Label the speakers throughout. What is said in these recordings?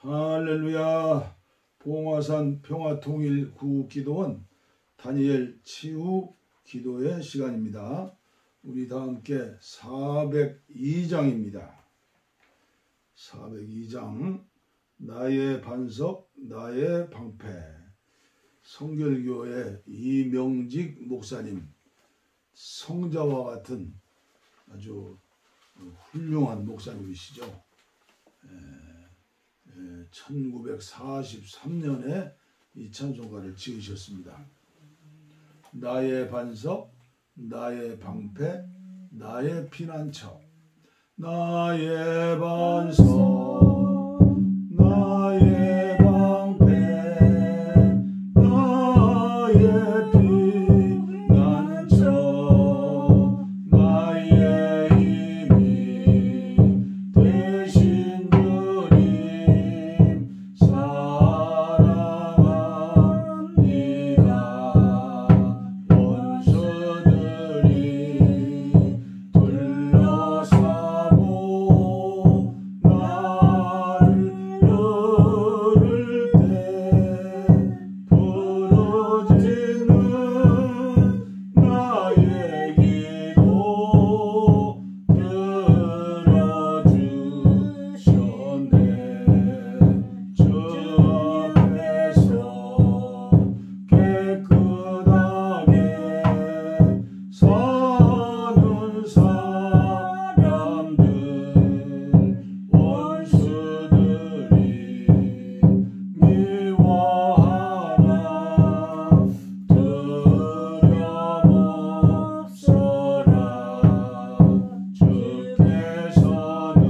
Speaker 1: 할렐루야. 봉화산 평화통일 구기도원 다니엘 치유 기도의 시간입니다. 우리 다 함께 402장입니다. 402장 나의 반석 나의 방패. 성결교회 이명직 목사님, 성자와 같은 아주 훌륭한 목사님이시죠. 1943년에 이 찬송가를 지으셨습니다. 나의 반석, 나의 방패, 나의 피난처. 나의 반석, 나의 방패, 나의 피난처, 나의 힘이 되신 주님 사랑합니다. 원수들이 둘러싸고 나를 열을 때 부르짖는 나의 기도 들어주셨네. 주 앞에서 깨끗하게 사는 사람들 원수들이 미워하나 두려움없어라. 주께서는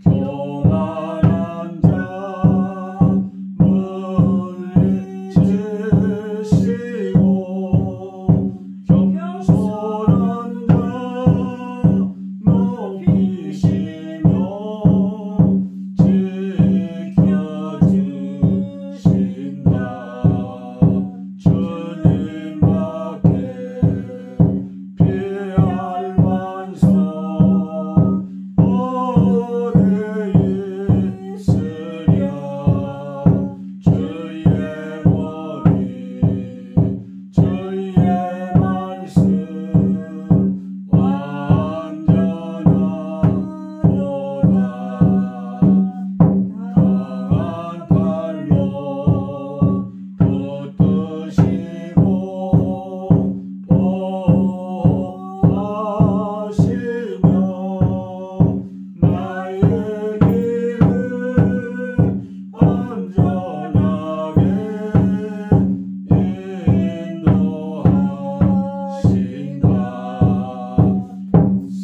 Speaker 1: 교만한 자 물리치시고 겸손한 자 높이시며 지켜주신다. 주님밖에 피할 반석 어디 있으랴. 주의 머리, 주의 말씀 완전하도다. 강한 팔로 붙드시고 보호하시며 나의 길을 안전하게 인도하신다.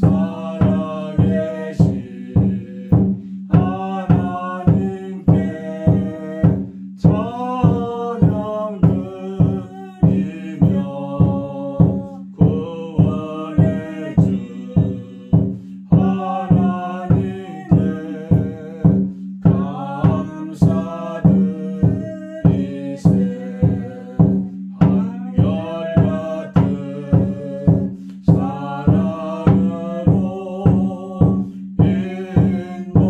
Speaker 1: 살아계신 하나님께 찬양 드리며 구원의 주 하나님께 감사드리세. 한결같은 사랑으로 인도하시며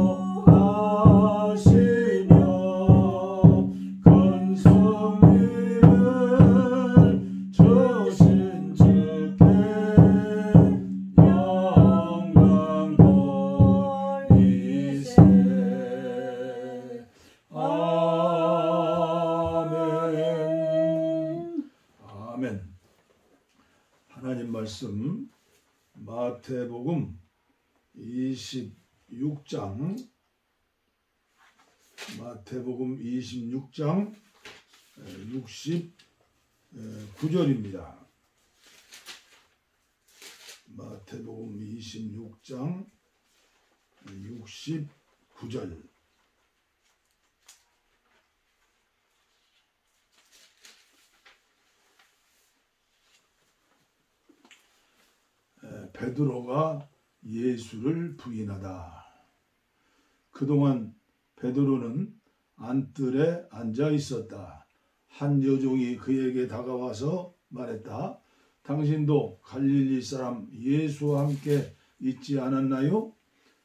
Speaker 1: 큰 승리를 주신 주께 영광 돌리세. 아멘. 아멘. 하나님 말씀 마태복음 26장 69절입니다. 마태복음 26장 69절. 베드로가 예수를 부인하다. 그동안 베드로는 안뜰에 앉아 있었다. 한 여종이 그에게 다가와서 말했다. 당신도 갈릴리 사람 예수와 함께 있지 않았나요?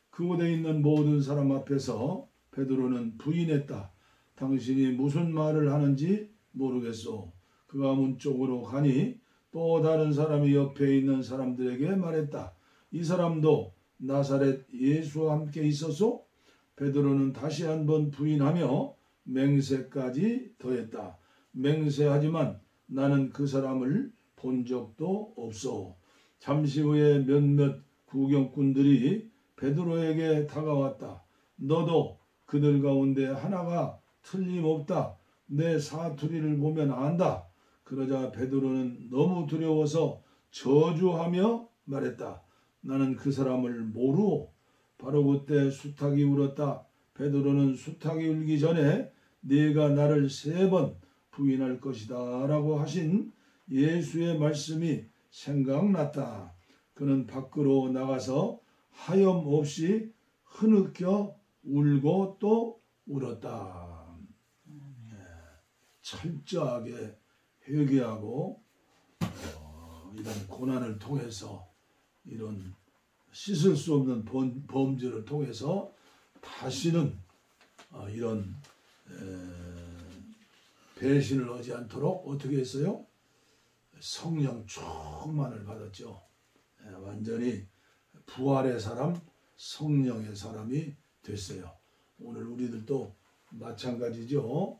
Speaker 1: 그곳에 있는 모든 사람 앞에서 베드로는 부인했다. 당신이 무슨 말을 하는지 모르겠소. 그가 문 쪽으로 가니 또 다른 사람이 옆에 있는 사람들에게 말했다. 이 사람도 나사렛 예수와 함께 있었소? 베드로는 다시 한번 부인하며 맹세까지 더했다. 맹세하지만 나는 그 사람을 본 적도 없소. 잠시 후에 몇몇 구경꾼들이 베드로에게 다가왔다. 너도 그들 가운데 하나가 틀림없다. 내 사투리를 보면 안다. 그러자 베드로는 너무 두려워서 저주하며 말했다. 나는 그 사람을 모르오. 바로 그때 수탉이 울었다. 베드로는 수탉이 울기 전에 네가 나를 3번 부인할 것이다 라고 하신 예수의 말씀이 생각났다. 그는 밖으로 나가서 하염없이 흐느껴 울고 또 울었다. 철저하게 회개하고 이런 고난을 통해서 이런 씻을 수 없는 범죄를 통해서 다시는 이런 배신을 하지 않도록 어떻게 했어요? 성령 충만을 받았죠. 완전히 부활의 사람, 성령의 사람이 됐어요. 오늘 우리들도 마찬가지죠.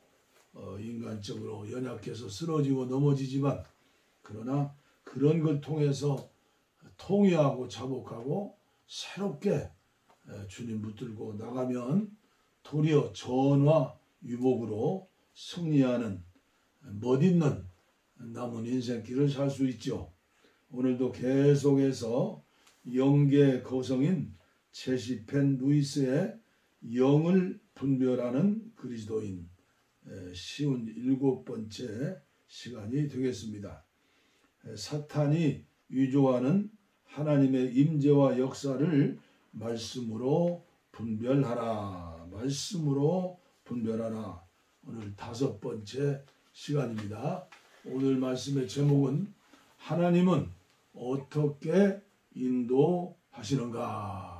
Speaker 1: 인간적으로 연약해서 쓰러지고 넘어지지만 그러나 그런 걸 통해서 통회하고 자복하고 새롭게 주님 붙들고 나가면 도리어 전화 유복으로 승리하는 멋있는 남은 인생길을 살 수 있죠. 오늘도 계속해서 영계 거성인 제시 펜 루이스의 영을 분별하는 그리스도인 쉬운 7번째 시간이 되겠습니다. 사탄이 위조하는 하나님의 임재와 역사를 말씀으로 분별하라. 말씀으로 분별하라. 오늘 5번째 시간입니다. 오늘 말씀의 제목은 하나님은 어떻게 인도하시는가?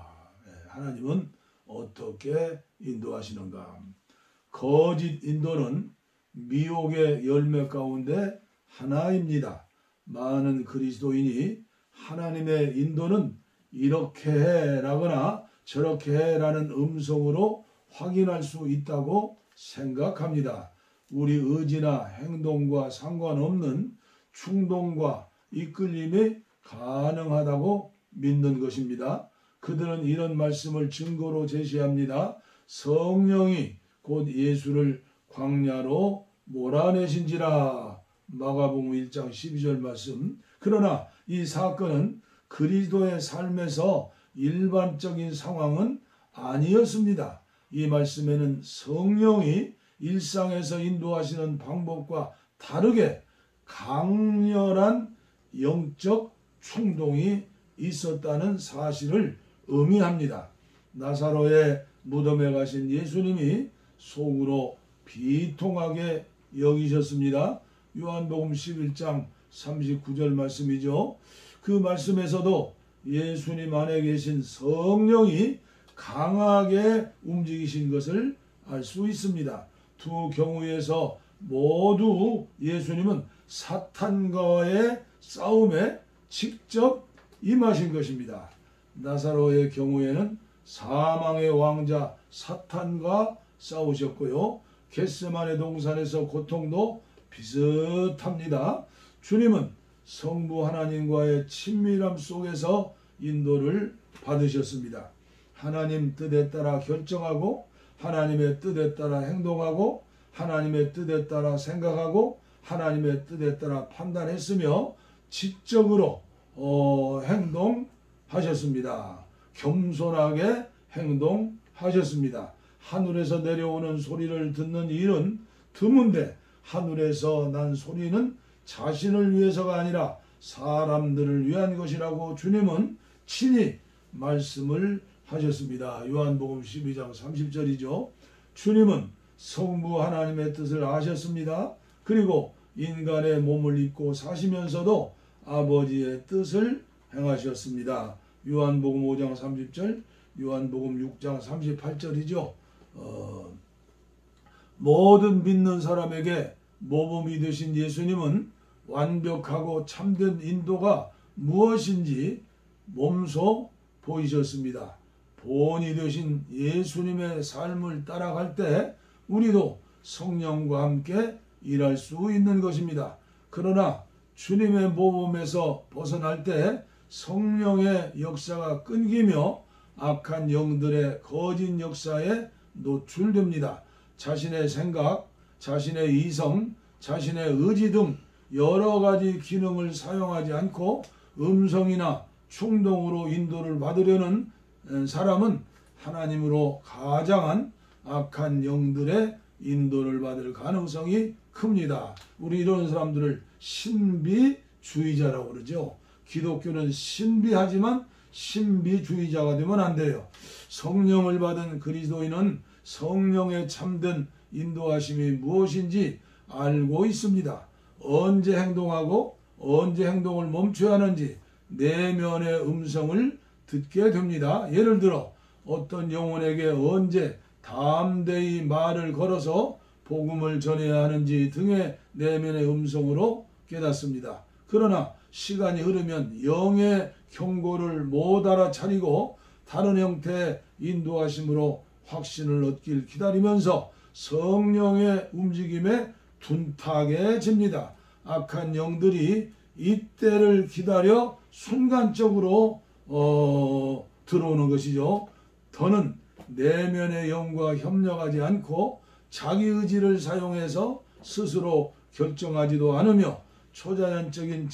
Speaker 1: 하나님은 어떻게 인도하시는가? 거짓 인도는 미혹의 열매 가운데 하나입니다. 많은 그리스도인이 하나님의 인도는 이렇게 해라거나 저렇게 해라는 음성으로 확인할 수 있다고 생각합니다. 우리 의지나 행동과 상관없는 충동과 이끌림이 가능하다고 믿는 것입니다. 그들은 이런 말씀을 증거로 제시합니다. 성령이 곧 예수를 광야로 몰아내신지라. 마가복음 1장 12절 말씀. 그러나 이 사건은 그리스도의 삶에서 일반적인 상황은 아니었습니다. 이 말씀에는 성령이 일상에서 인도하시는 방법과 다르게 강렬한 영적 충동이 있었다는 사실을 의미합니다. 나사로의 무덤에 가신 예수님이 속으로 비통하게 여기셨습니다. 요한복음 11장 39절 말씀이죠. 그 말씀에서도 예수님 안에 계신 성령이 강하게 움직이신 것을 알 수 있습니다. 두 경우에서 모두 예수님은 사탄과의 싸움에 직접 임하신 것입니다. 나사로의 경우에는 사망의 왕자 사탄과 싸우셨고요. 겟세마네 동산에서 고통도 비슷합니다. 주님은 성부 하나님과의 친밀함 속에서 인도를 받으셨습니다. 하나님 뜻에 따라 결정하고 하나님의 뜻에 따라 행동하고 하나님의 뜻에 따라 생각하고 하나님의 뜻에 따라 판단했으며 지적으로 행동하셨습니다. 겸손하게 행동하셨습니다. 하늘에서 내려오는 소리를 듣는 일은 드문데 하늘에서 난 소리는 자신을 위해서가 아니라 사람들을 위한 것이라고 주님은 친히 말씀을 하셨습니다. 요한복음 12장 30절이죠. 주님은 성부 하나님의 뜻을 아셨습니다. 그리고 인간의 몸을 입고 사시면서도 아버지의 뜻을 행하셨습니다. 요한복음 5장 30절, 요한복음 6장 38절이죠. 모든 믿는 사람에게 모범이 되신 예수님은 완벽하고 참된 인도가 무엇인지 몸소 보이셨습니다. 본이 되신 예수님의 삶을 따라갈 때 우리도 성령과 함께 일할 수 있는 것입니다. 그러나 주님의 모범에서 벗어날 때 성령의 역사가 끊기며 악한 영들의 거짓 역사에 노출됩니다. 자신의 생각, 자신의 이성, 자신의 의지 등 여러 가지 기능을 사용하지 않고 음성이나 충동으로 인도를 받으려는 사람은 하나님으로 가장한 악한 영들의 인도를 받을 가능성이 큽니다. 우리 이런 사람들을 신비주의자라고 그러죠. 기독교는 신비하지만 신비주의자가 되면 안 돼요. 성령을 받은 그리스도인은 성령의 참된 인도하심이 무엇인지 알고 있습니다. 언제 행동하고 언제 행동을 멈춰야 하는지 내면의 음성을 듣게 됩니다. 예를 들어 어떤 영혼에게 언제 담대히 말을 걸어서 복음을 전해야 하는지 등의 내면의 음성으로 깨닫습니다. 그러나 시간이 흐르면 영의 경고를 못 알아차리고 다른 형태의 인도하심으로 확신을 얻길 기다리면서 성령의 움직임에 둔탁해집니다. 악한 영들이 이때를 기다려 순간적으로 들어오는 것이죠. 더는 내면의 영과 협력하지 않고 자기 의지를 사용해서 스스로 결정하지도 않으며 초자연적인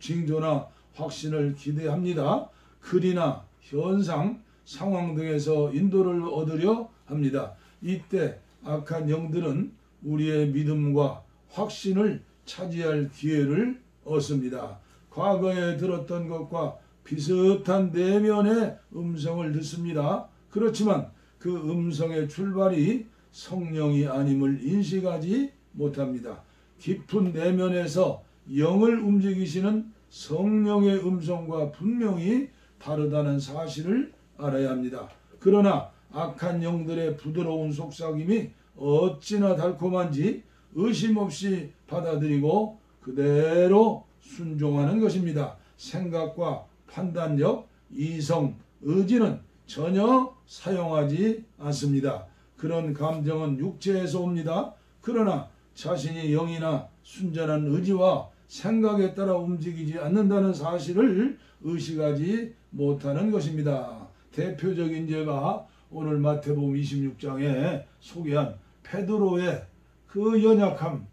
Speaker 1: 징조나 확신을 기대합니다. 글이나 현상, 상황 등에서 인도를 얻으려 합니다. 이때 악한 영들은 우리의 믿음과 확신을 차지할 기회를 얻습니다. 과거에 들었던 것과 비슷한 내면의 음성을 듣습니다. 그렇지만 그 음성의 출발이 성령이 아님을 인식하지 못합니다. 깊은 내면에서 영을 움직이시는 성령의 음성과 분명히 다르다는 사실을 알아야 합니다. 그러나 악한 영들의 부드러운 속삭임이 어찌나 달콤한지 의심 없이 받아들이고 그대로 순종하는 것입니다. 생각과 판단력, 이성, 의지는 전혀 사용하지 않습니다. 그런 감정은 육체에서 옵니다. 그러나 자신이 영이나 순전한 의지와 생각에 따라 움직이지 않는다는 사실을 의식하지 못하는 것입니다. 대표적인 예가 오늘 마태복음 26장에 소개한 베드로의 그 연약함,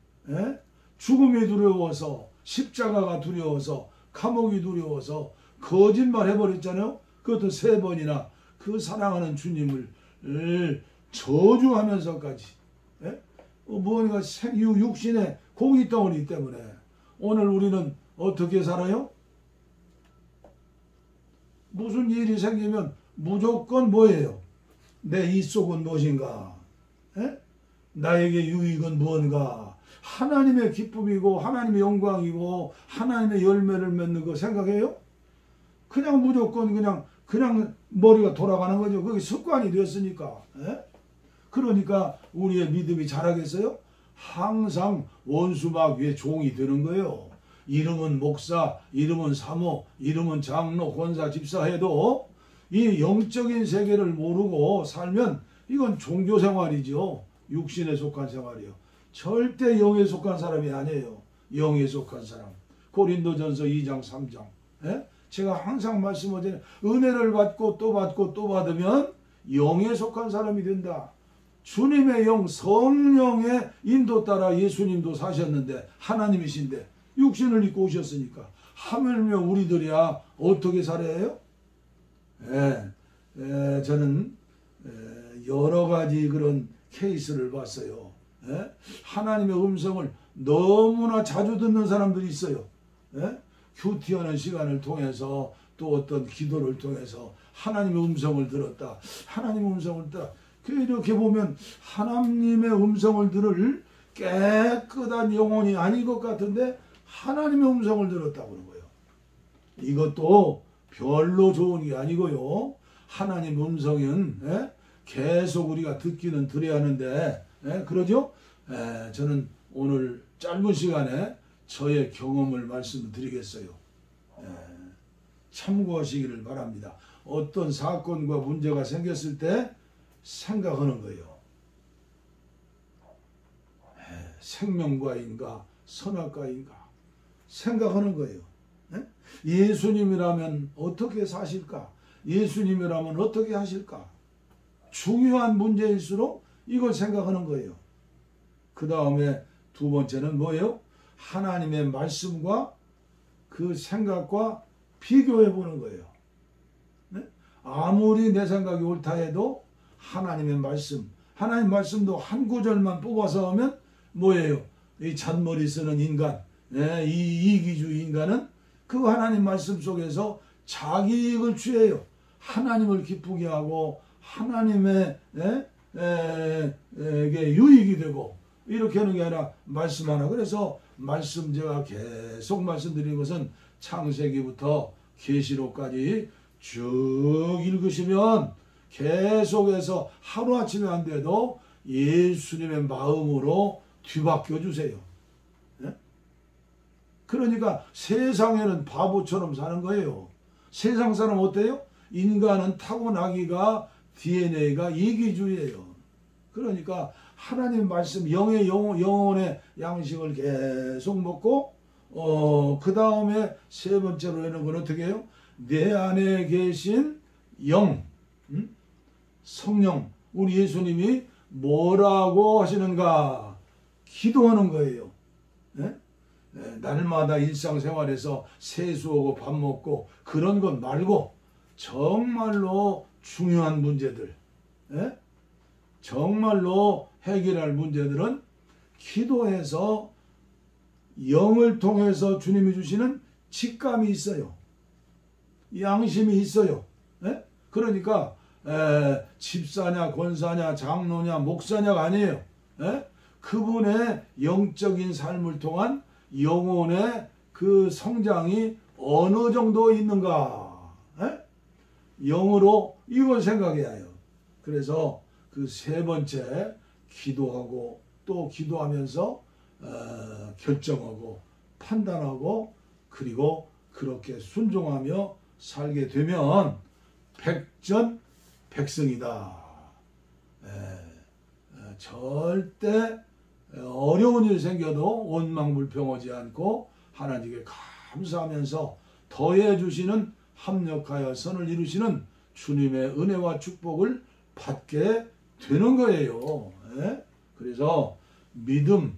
Speaker 1: 죽음이 두려워서, 십자가가 두려워서, 감옥이 두려워서 거짓말 해버렸잖아요. 그것도 3번이나 그 사랑하는 주님을 저주하면서까지 무언가 육신의 고기 덩어리 때문에 오늘 우리는 어떻게 살아요? 무슨 일이 생기면 무조건 뭐예요? 내 이속은 무엇인가? 나에게 유익은 무언가? 하나님의 기쁨이고 하나님의 영광이고 하나님의 열매를 맺는 거 생각해요? 그냥 무조건 그냥 머리가 돌아가는 거죠. 그게 습관이 되었으니까. 그러니까 우리의 믿음이 자라겠어요? 항상 원수마귀의 종이 되는 거예요. 이름은 목사, 이름은 사모, 이름은 장로, 권사, 집사 해도 이 영적인 세계를 모르고 살면 이건 종교생활이죠. 육신에 속한 생활이요. 절대 영에 속한 사람이 아니에요. 영에 속한 사람. 고린도전서 2장 3장. 제가 항상 말씀하잖아요. 은혜를 받고 또 받고 또 받으면 영에 속한 사람이 된다. 주님의 영, 성령의 인도 따라 예수님도 사셨는데 하나님이신데 육신을 입고 오셨으니까 하물며 우리들이야 어떻게 살아야 해요? 저는 여러 가지 그런 케이스를 봤어요. 하나님의 음성을 너무나 자주 듣는 사람들이 있어요. 큐티하는 시간을 통해서 또 어떤 기도를 통해서 하나님의 음성을 들었다. 하나님의 음성을 들었다. 이렇게 보면 하나님의 음성을 들을 깨끗한 영혼이 아닌 것 같은데 하나님의 음성을 들었다고 그런 거예요. 이것도 별로 좋은 게 아니고요. 하나님 음성은 계속 우리가 듣기는 들어야 하는데, 그러죠? 저는 오늘 짧은 시간에 저의 경험을 말씀드리겠어요. 참고하시기를 바랍니다. 어떤 사건과 문제가 생겼을 때 생각하는 거예요. 생명과인가 선악과인가 생각하는 거예요. 예수님이라면 어떻게 사실까? 예수님이라면 어떻게 하실까? 중요한 문제일수록 이걸 생각하는 거예요. 그 다음에 두 번째는 뭐예요? 하나님의 말씀과 그 생각과 비교해 보는 거예요. 아무리 내 생각이 옳다 해도 하나님의 말씀, 하나님 말씀도 한 구절만 뽑아서 하면 뭐예요? 이 잔머리 쓰는 인간, 이 이기주의 인간은 그 하나님 말씀 속에서 자기 이익을 취해요. 하나님을 기쁘게 하고 하나님의 에게 유익이 되고 이렇게 하는 게 아니라 말씀 하나. 그래서 말씀 제가 계속 말씀드린 것은 창세기부터 계시록까지 쭉 읽으시면 계속해서 하루아침에 안 돼도 예수님의 마음으로 뒤바뀌어 주세요. 그러니까 세상에는 바보처럼 사는 거예요. 세상 사람 어때요? 인간은 타고나기가 DNA가 이기주의예요. 그러니까 하나님 말씀 영혼의 양식을 계속 먹고 그 다음에 세 번째로 하는 건 어떻게 해요? 내 안에 계신 영, 성령, 우리 예수님이 뭐라고 하시는가 기도하는 거예요. 날마다 일상생활에서 세수하고 밥 먹고 그런 것 말고 정말로 중요한 문제들, 정말로 해결할 문제들은 기도해서 영을 통해서 주님이 주시는 직감이 있어요. 양심이 있어요. 그러니까 집사냐 권사냐 장로냐 목사냐가 아니에요. 그분의 영적인 삶을 통한 영혼의 그 성장이 어느 정도 있는가, 영으로 이걸 생각해야 해요. 그래서 그 세 번째 기도하고 또 기도하면서 결정하고 판단하고 그리고 그렇게 순종하며 살게 되면 백전백승이다. 절대 어려운 일이 생겨도 원망불평하지 않고 하나님께 감사하면서 더해 주시는 합력하여 선을 이루시는 주님의 은혜와 축복을 받게 되는 거예요. 그래서 믿음.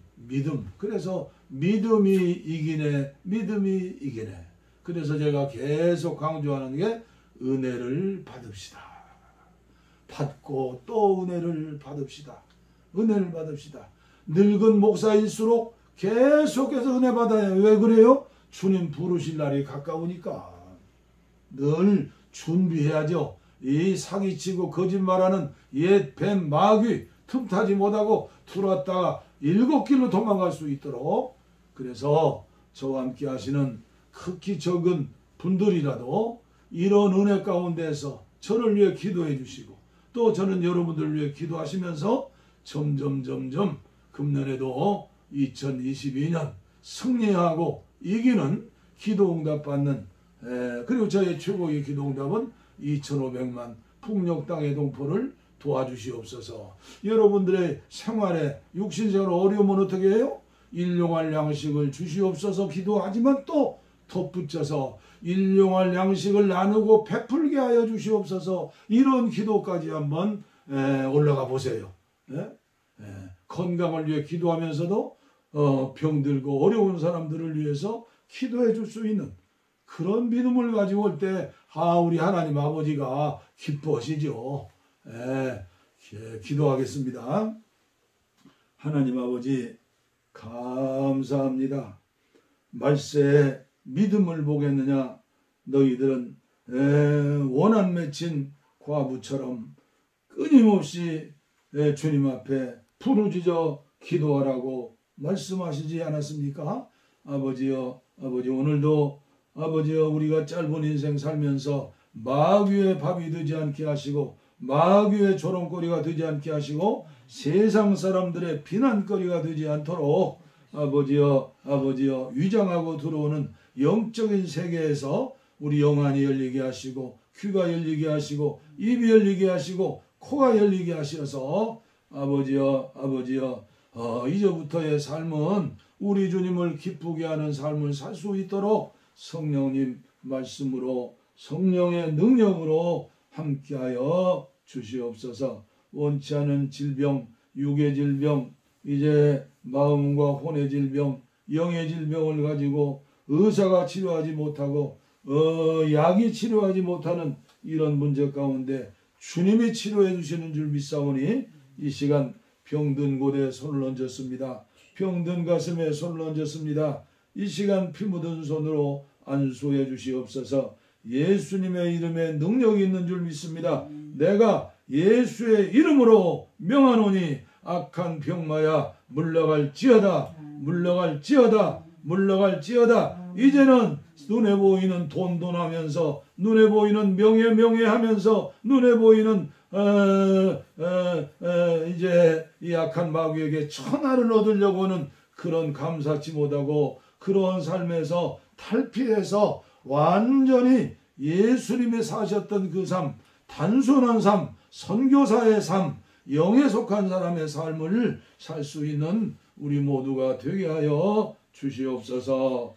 Speaker 1: 그래서 믿음이 이기네. 그래서 제가 계속 강조하는 게 은혜를 받읍시다. 받고 또 은혜를 받읍시다. 늙은 목사일수록 계속해서 은혜 받아야 해요. 왜 그래요? 주님 부르실 날이 가까우니까. 늘 준비해야죠. 이 사기치고 거짓말하는 옛 뱀 마귀 틈타지 못하고 들어왔다가 7길로 도망갈 수 있도록. 그래서 저와 함께 하시는 극히 적은 분들이라도 이런 은혜 가운데서 저를 위해 기도해 주시고 또 저는 여러분들을 위해 기도하시면서 점점 금년에도 2022년 승리하고 이기는 기도응답 받는 그리고 저의 최고의 기도응답은 2,500만 풍력 땅의 동포를 도와주시옵소서. 여러분들의 생활에 육신생활 어려우면 어떻게 해요? 일용할 양식을 주시옵소서 기도하지만 또 덧붙여서 일용할 양식을 나누고 베풀게 하여 주시옵소서. 이런 기도까지 한번 올라가 보세요. 건강을 위해 기도하면서도 병들고 어려운 사람들을 위해서 기도해 줄 수 있는 그런 믿음을 가지고 올 때 우리 하나님 아버지가 기뻐하시죠. 기도하겠습니다. 하나님 아버지 감사합니다. 말세에 믿음을 보겠느냐. 너희들은 원한 맺힌 과부처럼 끊임없이 주님 앞에 부르짖어 기도하라고 말씀하시지 않았습니까? 아버지여, 아버지 오늘도 아버지여 우리가 짧은 인생 살면서 마귀의 밥이 되지 않게 하시고 마귀의 조롱거리가 되지 않게 하시고 세상 사람들의 비난거리가 되지 않도록 아버지여 위장하고 들어오는 영적인 세계에서 우리 영안이 열리게 하시고 귀가 열리게 하시고 입이 열리게 하시고 코가 열리게 하셔서 아버지여 이제부터의 삶은 우리 주님을 기쁘게 하는 삶을 살 수 있도록 성령님 말씀으로 성령의 능력으로 함께하여 주시옵소서. 원치 않은 질병, 육의 질병, 이제 마음과 혼의 질병, 영의 질병을 가지고 의사가 치료하지 못하고 약이 치료하지 못하는 이런 문제 가운데 주님이 치료해 주시는 줄 믿사오니 이 시간 병든 곳에 손을 얹었습니다. 병든 가슴에 손을 얹었습니다. 이 시간 피 묻은 손으로 안수해 주시옵소서. 예수님의 이름에 능력이 있는 줄 믿습니다. 내가 예수의 이름으로 명하노니 악한 병마야 물러갈지어다. 이제는 눈에 보이는 돈 하면서 눈에 보이는 명예하면서 눈에 보이는 이제 이 악한 마귀에게 천하를 얻으려고 하는 그런 감사치 못하고 그런 삶에서 탈피해서 완전히 예수님이 사셨던 그 삶, 단순한 삶, 선교사의 삶, 영에 속한 사람의 삶을 살 수 있는 우리 모두가 되게 하여 주시옵소서.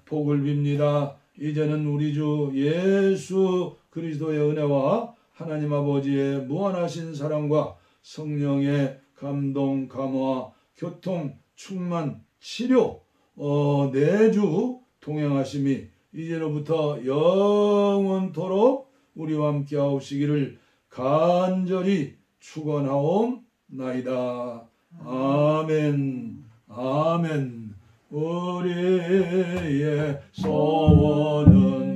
Speaker 1: 복을 빕니다. 이제는 우리 주 예수 그리스도의 은혜와 하나님 아버지의 무한하신 사랑과 성령의 감동, 감화, 교통, 충만, 치료, 내주 동행하심이 이제로부터 영원토록 우리와 함께 하시기를 간절히 축원하옵나이다. 아멘. 우리의 소원은